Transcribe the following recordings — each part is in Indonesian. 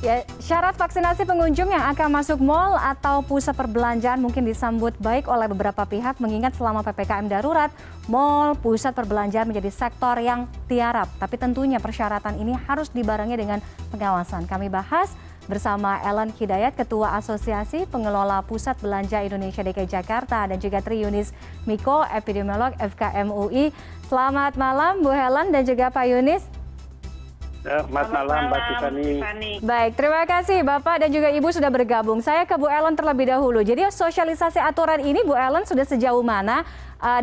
Ya, syarat vaksinasi pengunjung yang akan masuk mal atau pusat perbelanjaan mungkin disambut baik oleh beberapa pihak mengingat selama PPKM darurat, mal, pusat perbelanjaan menjadi sektor yang tiarap. Tapi tentunya persyaratan ini harus dibarengi dengan pengawasan. Kami bahas bersama Ellen Hidayat, Ketua Asosiasi Pengelola Pusat Belanja Indonesia DKI Jakarta, dan juga Tri Yunis Miko, epidemiolog FKM UI. Selamat malam Bu Helen dan juga Pak Yunis. Selamat malam Mbak Tiffany. Baik, terima kasih Bapak dan juga Ibu sudah bergabung. Saya ke Bu Ellen terlebih dahulu. Jadi sosialisasi aturan ini Bu Ellen sudah sejauh mana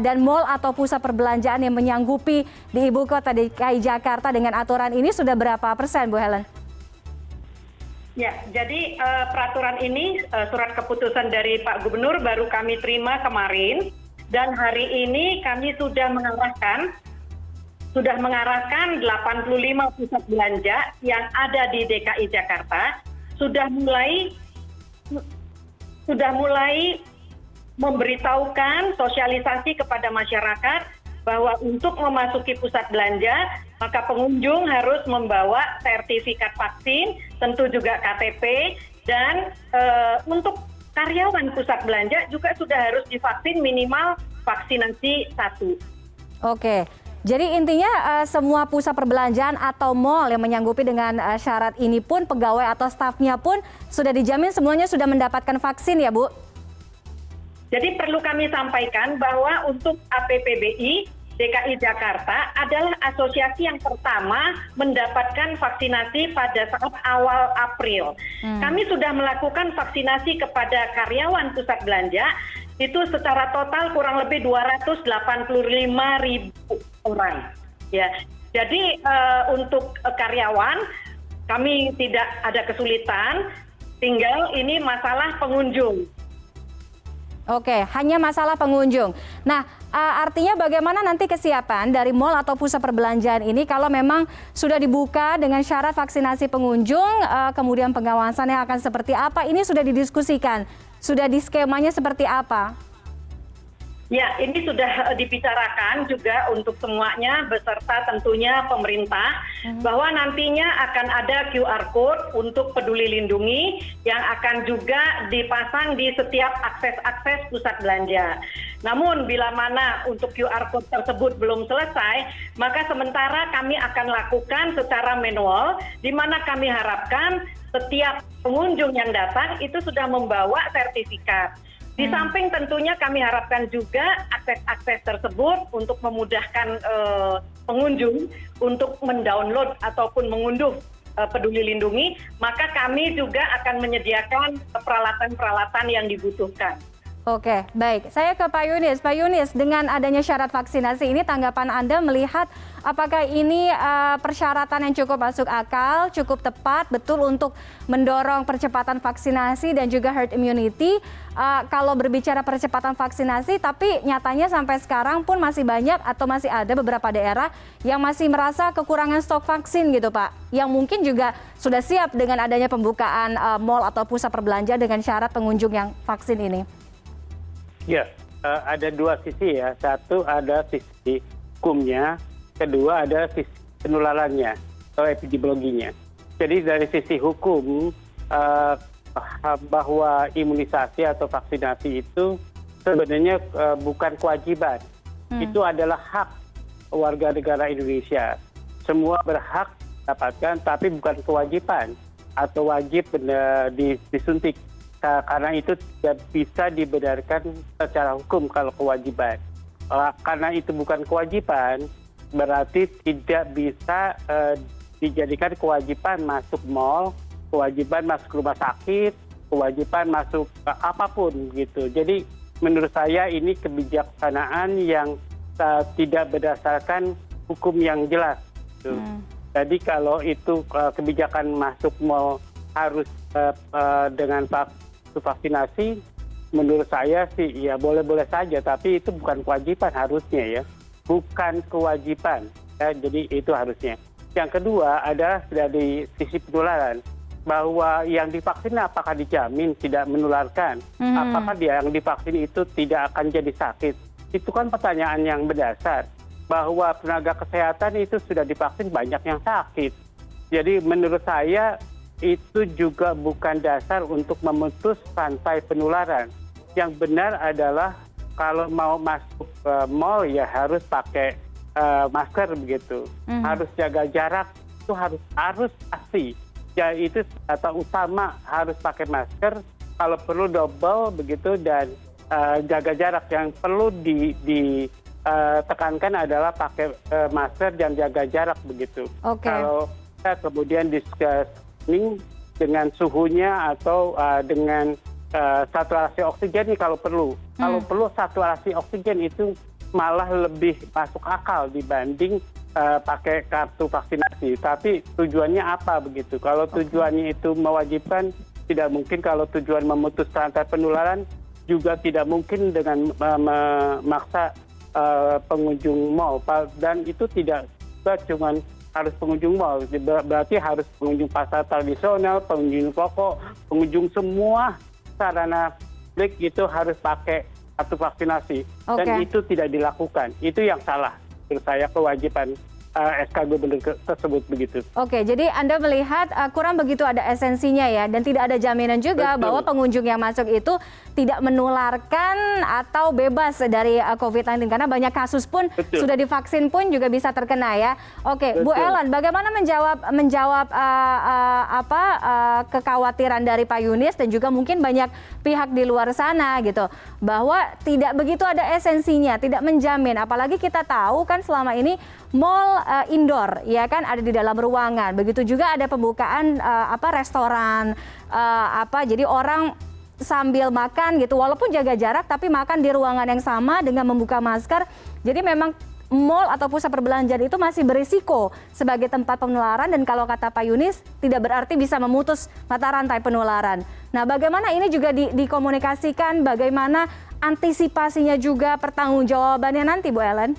dan mal atau pusat perbelanjaan yang menyanggupi di Ibu Kota DKI Jakarta dengan aturan ini sudah berapa persen Bu Helen? Ya, jadi peraturan ini surat keputusan dari Pak Gubernur baru kami terima kemarin dan hari ini kami sudah mengarahkan 85 pusat belanja yang ada di DKI Jakarta sudah mulai memberitahukan sosialisasi kepada masyarakat bahwa untuk memasuki pusat belanja maka pengunjung harus membawa sertifikat vaksin, tentu juga KTP, dan untuk karyawan pusat belanja juga sudah harus divaksin minimal vaksinasi 1. Oke. Jadi intinya semua pusat perbelanjaan atau mal yang menyanggupi dengan syarat ini pun pegawai atau stafnya pun sudah dijamin semuanya sudah mendapatkan vaksin ya Bu? Jadi perlu kami sampaikan bahwa untuk APPBI DKI Jakarta adalah asosiasi yang pertama mendapatkan vaksinasi pada saat awal April. Kami sudah melakukan vaksinasi kepada karyawan pusat belanja itu secara total kurang lebih 285.000 orang. Ya, jadi untuk karyawan kami tidak ada kesulitan, tinggal ini masalah pengunjung. Oke, hanya masalah pengunjung. Nah, artinya bagaimana nanti kesiapan dari mal atau pusat perbelanjaan ini kalau memang sudah dibuka dengan syarat vaksinasi pengunjung, kemudian pengawasannya akan seperti apa? Ini sudah didiskusikan, sudah di skemanya seperti apa? Ya, ini sudah dibicarakan juga untuk semuanya beserta tentunya pemerintah bahwa nantinya akan ada QR Code untuk Peduli Lindungi yang akan juga dipasang di setiap akses-akses pusat belanja. Namun bila mana untuk QR Code tersebut belum selesai, maka sementara kami akan lakukan secara manual di mana kami harapkan setiap pengunjung yang datang itu sudah membawa sertifikat. Di samping tentunya kami harapkan juga akses-akses tersebut untuk memudahkan pengunjung untuk mendownload ataupun mengunduh Peduli Lindungi, maka kami juga akan menyediakan peralatan-peralatan yang dibutuhkan. Oke, baik. Saya ke Pak Yunis. Pak Yunis, dengan adanya syarat vaksinasi ini tanggapan Anda melihat apakah ini persyaratan yang cukup masuk akal, cukup tepat, betul untuk mendorong percepatan vaksinasi dan juga herd immunity? Kalau berbicara percepatan vaksinasi, tapi nyatanya sampai sekarang pun masih banyak atau masih ada beberapa daerah yang masih merasa kekurangan stok vaksin gitu Pak, yang mungkin juga sudah siap dengan adanya pembukaan mal atau pusat perbelanjaan dengan syarat pengunjung yang vaksin ini. Ya, ada dua sisi ya. Satu ada sisi hukumnya, kedua ada sisi penularannya atau epidemiologinya. Jadi dari sisi hukum bahwa imunisasi atau vaksinasi itu sebenarnya bukan kewajiban. Itu adalah hak warga negara Indonesia. Semua berhak mendapatkan, tapi bukan kewajiban atau wajib disuntik. Karena itu tidak bisa dibenarkan secara hukum kalau kewajiban. Karena itu bukan kewajiban, berarti tidak bisa dijadikan kewajiban masuk mal, kewajiban masuk rumah sakit, kewajiban masuk apapun gitu. Jadi menurut saya ini kebijaksanaan yang tidak berdasarkan hukum yang jelas. Gitu. Jadi kalau itu kebijakan masuk mal harus dengan vaksinasi, menurut saya sih ya boleh-boleh saja, tapi itu bukan kewajiban harusnya ya, bukan kewajiban ya, jadi itu harusnya. Yang kedua adalah dari sisi penularan, bahwa yang divaksin apakah dijamin tidak menularkan, apakah dia yang divaksin itu tidak akan jadi sakit, itu kan pertanyaan yang berdasar, bahwa tenaga kesehatan itu sudah divaksin banyak yang sakit. Jadi menurut saya itu juga bukan dasar untuk memutus rantai penularan. Yang benar adalah kalau mau masuk ke mall ya harus pakai masker begitu, harus jaga jarak, itu harus pasti. Ya itu atau utama harus pakai masker, kalau perlu double begitu, dan jaga jarak. Yang perlu ditekankan adalah pakai masker dan jaga jarak begitu. Kalau kita kemudian screening dengan suhunya atau dengan saturasi oksigen nih kalau perlu. Kalau perlu saturasi oksigen itu malah lebih masuk akal dibanding pakai kartu vaksinasi. Tapi tujuannya apa begitu? Kalau tujuannya itu mewajibkan, tidak mungkin. Kalau tujuan memutus rantai penularan, juga tidak mungkin dengan memaksa pengunjung mal. Dan itu tidak cuma harus pengunjung mal, berarti harus pengunjung pasar tradisional, pengunjung toko, pengunjung semua sarana publik itu harus pakai kartu vaksinasi. Dan itu tidak dilakukan. Itu yang salah menurut saya, kewajiban SK Gubernur tersebut begitu. Oke, jadi Anda melihat kurang begitu ada esensinya ya, dan tidak ada jaminan juga bahwa pengunjung yang masuk itu tidak menularkan atau bebas dari COVID-19, karena banyak kasus pun sudah divaksin pun juga bisa terkena ya. Oke, Bu Ellen, bagaimana menjawab kekhawatiran dari Pak Yunis dan juga mungkin banyak pihak di luar sana gitu, bahwa tidak begitu ada esensinya, tidak menjamin, apalagi kita tahu kan selama ini mall indoor ya kan, ada di dalam ruangan. Begitu juga ada pembukaan restoran jadi orang sambil makan gitu, walaupun jaga jarak tapi makan di ruangan yang sama dengan membuka masker. Jadi memang mall atau pusat perbelanjaan itu masih berisiko sebagai tempat penularan, dan kalau kata Pak Yunis tidak berarti bisa memutus mata rantai penularan. Nah, bagaimana ini juga dikomunikasikan, bagaimana antisipasinya juga, pertanggungjawabannya nanti Bu Ellen?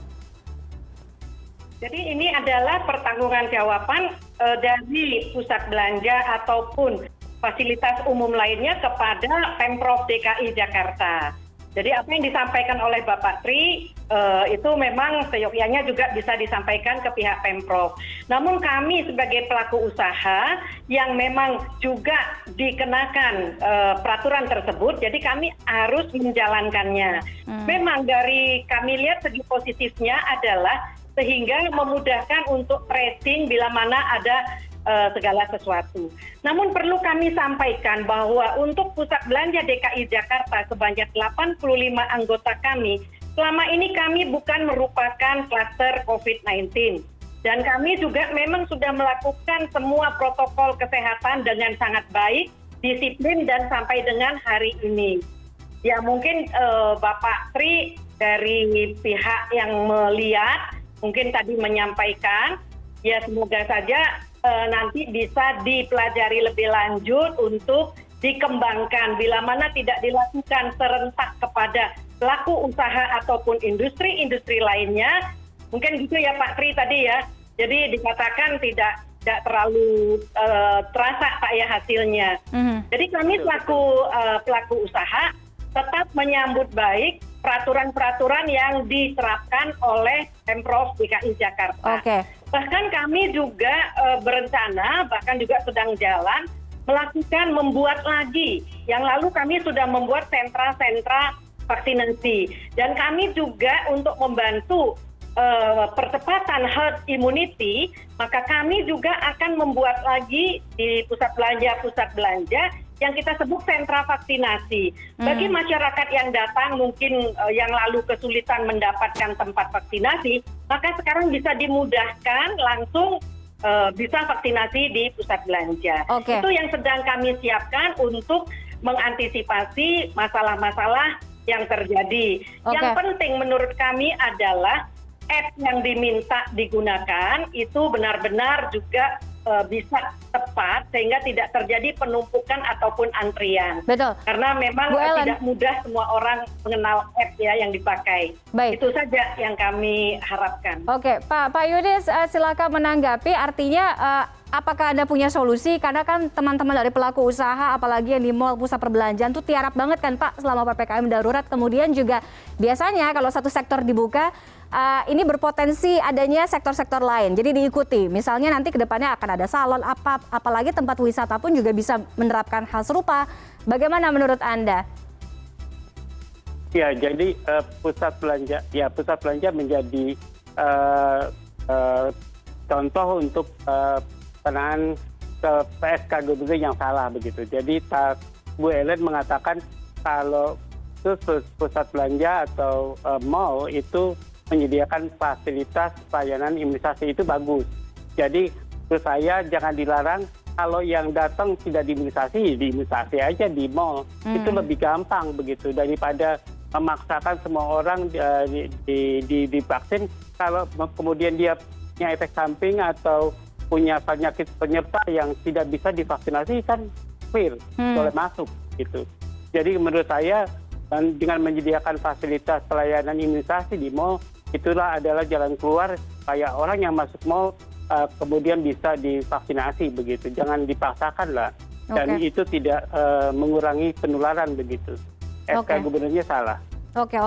Jadi ini adalah pertanggungjawaban dari pusat belanja ataupun fasilitas umum lainnya kepada Pemprov DKI Jakarta. Jadi apa yang disampaikan oleh Bapak Tri itu memang seyogyanya juga bisa disampaikan ke pihak Pemprov. Namun kami sebagai pelaku usaha yang memang juga dikenakan peraturan tersebut, jadi kami harus menjalankannya. Memang dari kami lihat segi positifnya adalah sehingga memudahkan untuk tracing bila mana ada segala sesuatu. Namun perlu kami sampaikan bahwa untuk pusat belanja DKI Jakarta sebanyak 85 anggota kami, selama ini kami bukan merupakan kluster COVID-19. Dan kami juga memang sudah melakukan semua protokol kesehatan dengan sangat baik, disiplin, dan sampai dengan hari ini. Ya mungkin Bapak Tri dari pihak yang melihat mungkin tadi menyampaikan, ya semoga saja nanti bisa dipelajari lebih lanjut untuk dikembangkan bila mana tidak dilakukan serentak kepada pelaku usaha ataupun industri-industri lainnya. Mungkin gitu ya Pak Tri tadi ya. Jadi dikatakan tidak terlalu terasa Pak ya hasilnya. Jadi kami pelaku usaha tetap menyambut baik peraturan-peraturan yang diterapkan oleh Pemprov DKI Jakarta. Bahkan kami juga berencana, bahkan juga sedang jalan, membuat lagi. Yang lalu kami sudah membuat sentra-sentra vaksinasi. Dan kami juga untuk membantu percepatan herd immunity, maka kami juga akan membuat lagi di pusat belanja yang kita sebut sentra vaksinasi. Bagi masyarakat yang datang mungkin yang lalu kesulitan mendapatkan tempat vaksinasi, maka sekarang bisa dimudahkan langsung bisa vaksinasi di pusat belanja. Itu yang sedang kami siapkan untuk mengantisipasi masalah-masalah yang terjadi. Yang penting menurut kami adalah app yang diminta digunakan itu benar-benar juga bisa tepat sehingga tidak terjadi penumpukan ataupun antrian. Betul. Karena memang tidak mudah semua orang mengenal app ya yang dipakai. Itu saja yang kami harapkan. Pak Yunis silakan menanggapi. Artinya apakah Anda punya solusi? Karena kan teman-teman dari pelaku usaha, apalagi yang di mall, pusat perbelanjaan tuh tiarap banget kan Pak selama PPKM darurat. Kemudian juga biasanya kalau satu sektor dibuka, ini berpotensi adanya sektor-sektor lain. Jadi diikuti. Misalnya nanti ke depannya akan ada salon, apalagi tempat wisata pun juga bisa menerapkan hal serupa. Bagaimana menurut Anda? Ya, jadi pusat belanja menjadi contoh untuk penanganan PSK gubernur yang salah begitu. Jadi Bu Ellen mengatakan kalau pusat belanja atau mall itu menyediakan fasilitas pelayanan imunisasi itu bagus. Jadi menurut saya jangan dilarang, kalau yang datang tidak diimunisasi aja di mall. Itu lebih gampang begitu daripada memaksakan semua orang divaksin kalau kemudian dia punya efek samping atau punya penyakit penyerta yang tidak bisa divaksinasi kan clear boleh masuk gitu. Jadi menurut saya dengan menyediakan fasilitas pelayanan imunisasi di mall itulah adalah jalan keluar supaya orang yang masuk mall kemudian bisa divaksinasi begitu. Jangan dipaksakan lah. Dan itu tidak mengurangi penularan begitu. SK gubernurnya salah. Oke.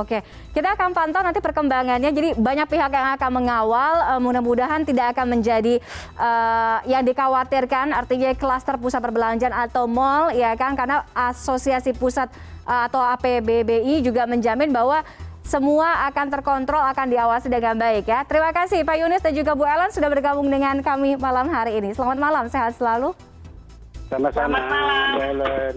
Kita akan pantau nanti perkembangannya. Jadi banyak pihak yang akan mengawal. Mudah-mudahan tidak akan menjadi yang dikhawatirkan. Artinya klaster pusat perbelanjaan atau mall, ya kan? Karena Asosiasi Pusat atau APBBI juga menjamin bahwa semua akan terkontrol, akan diawasi dengan baik ya. Terima kasih Pak Yunis dan juga Bu Ellen sudah bergabung dengan kami malam hari ini. Selamat malam, sehat selalu. Sama-sama, Selamat malam. Bu Ellen.